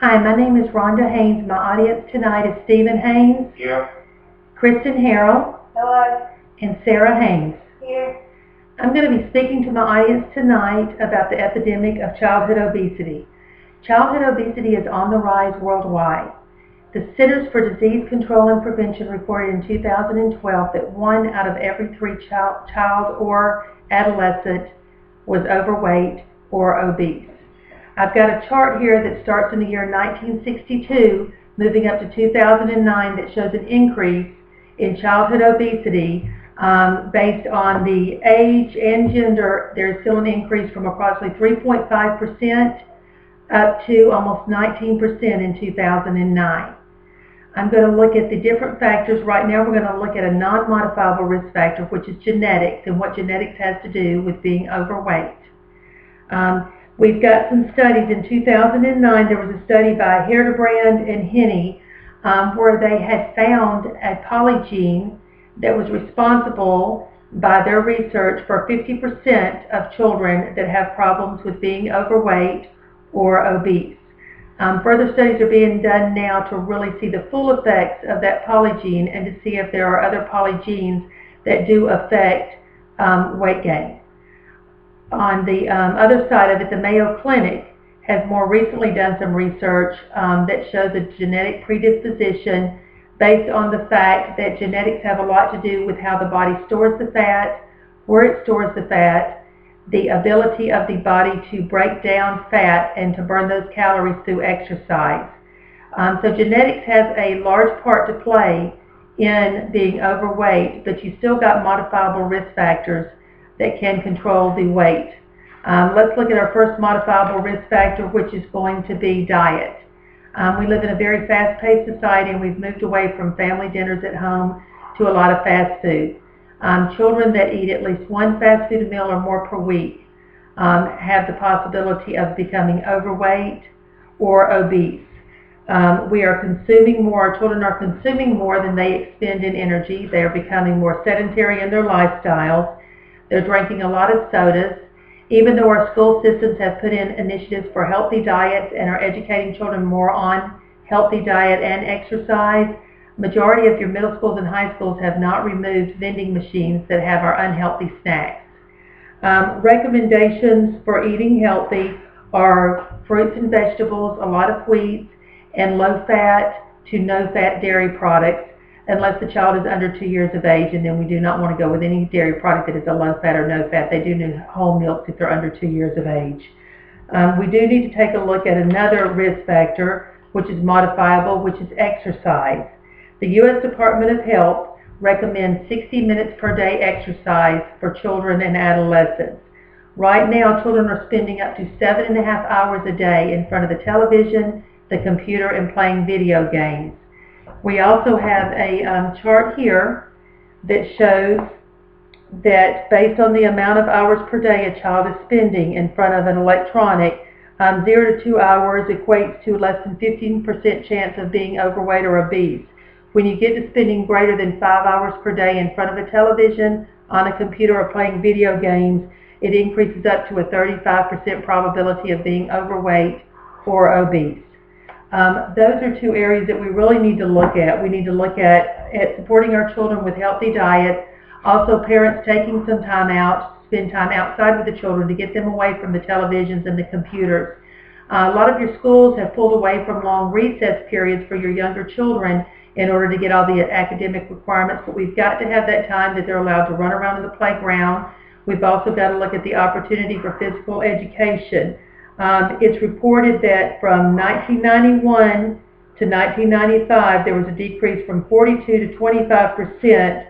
Hi, my name is Rhonda Haynes. My audience tonight is Stephen Haynes, Here. Kristen Harrell, Hello. and Sarah Haynes. Here. I'm going to be speaking to my audience tonight about the epidemic of childhood obesity. Childhood obesity is on the rise worldwide. The Centers for Disease Control and Prevention reported in 2012 that 1 out of every 3 child or adolescent was overweight or obese. I've got a chart here that starts in the year 1962, moving up to 2009, that shows an increase in childhood obesity based on the age and gender. There's still an increase from approximately 3.5% up to almost 19% in 2009. I'm going to look at the different factors. Right now we're going to look at a non-modifiable risk factor, which is genetics, and what genetics has to do with being overweight. We've got some studies. In 2009, there was a study by Hildebrand and Henney where they had found a polygene that was responsible by their research for 50% of children that have problems with being overweight or obese. Further studies are being done now to really see the full effects of that polygene and to see if there are other polygenes that do affect weight gain. On the other side of it, the Mayo Clinic has more recently done some research that shows a genetic predisposition based on the fact that genetics have a lot to do with how the body stores the fat, where it stores the fat, the ability of the body to break down fat and to burn those calories through exercise. So genetics has a large part to play in being overweight, but you still got modifiable risk factors that can control the weight. Let's look at our first modifiable risk factor, which is going to be diet. We live in a very fast-paced society, and we've moved away from family dinners at home to a lot of fast food. Children that eat at least one fast food meal or more per week have the possibility of becoming overweight or obese. We are consuming more, our children are consuming more than they expend in energy. They are becoming more sedentary in their lifestyles. They're drinking a lot of sodas. Even though our school systems have put in initiatives for healthy diets and are educating children more on healthy diet and exercise, majority of your middle schools and high schools have not removed vending machines that have our unhealthy snacks. Recommendations for eating healthy are fruits and vegetables, a lot of wheat, and low-fat to no-fat dairy products, unless the child is under 2 years of age, and then we do not want to go with any dairy product that is a low-fat or no-fat. They do need whole milks if they're under 2 years of age. We do need to take a look at another risk factor, which is modifiable, which is exercise. The U.S. Department of Health recommends 60 minutes per day exercise for children and adolescents. Right now, children are spending up to 7.5 hours a day in front of the television, the computer, and playing video games. We also have a chart here that shows that based on the amount of hours per day a child is spending in front of an electronic, 0 to 2 hours equates to less than 15% chance of being overweight or obese. When you get to spending greater than 5 hours per day in front of a television, on a computer, or playing video games, it increases up to a 35% probability of being overweight or obese. Those are 2 areas that we really need to look at. We need to look at supporting our children with healthy diet, also parents taking some time out, spend time outside with the children to get them away from the televisions and the computers. A lot of your schools have pulled away from long recess periods for your younger children in order to get all the academic requirements, but we've got to have that time that they're allowed to run around in the playground. We've also got to look at the opportunity for physical education. It's reported that from 1991 to 1995, there was a decrease from 42 to 25%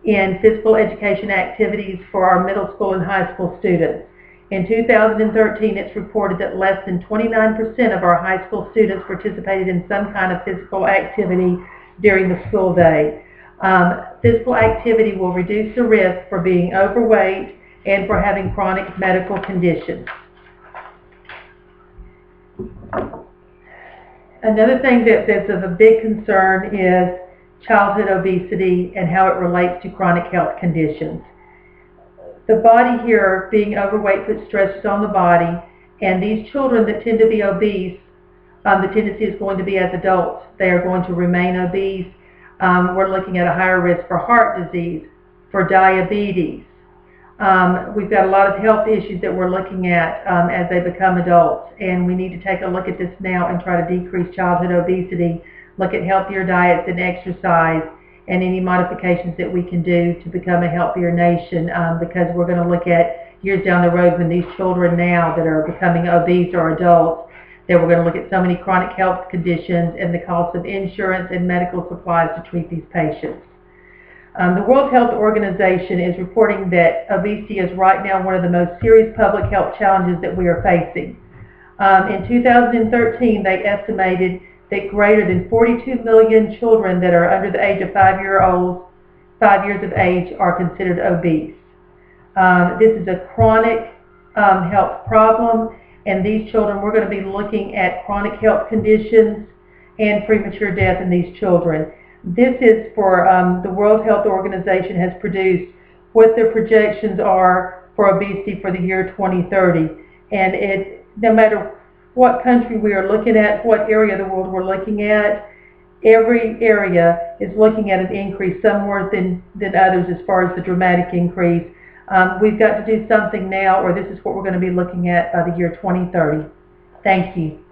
in physical education activities for our middle school and high school students. In 2013, it's reported that less than 29% of our high school students participated in some kind of physical activity during the school day. Physical activity will reduce the risk for being overweight and for having chronic medical conditions. Another thing that's of a big concern is childhood obesity and how it relates to chronic health conditions. The body here, being overweight, puts stresses on the body, and these children that tend to be obese The tendency is going to be as adults, they are going to remain obese. We're looking at a higher risk for heart disease, for diabetes. We've got a lot of health issues that we're looking at as they become adults, and we need to take a look at this now and try to decrease childhood obesity, look at healthier diets and exercise, and any modifications that we can do to become a healthier nation, because we're going to look at years down the road when these children now that are becoming obese or adults, that we're going to look at so many chronic health conditions and the cost of insurance and medical supplies to treat these patients. The World Health Organization is reporting that obesity is right now one of the most serious public health challenges that we are facing. In 2013, they estimated that greater than 42 million children that are under the age of 5 years of age are considered obese. This is a chronic health problem, and these children, we're going to be looking at chronic health conditions and premature death in these children. This is for the World Health Organization has produced what their projections are for obesity for the year 2030. And no matter what country we are looking at, what area of the world we're looking at, every area is looking at an increase, some more than others as far as the dramatic increase. We've got to do something now, or this is what we're going to be looking at by the year 2030. Thank you.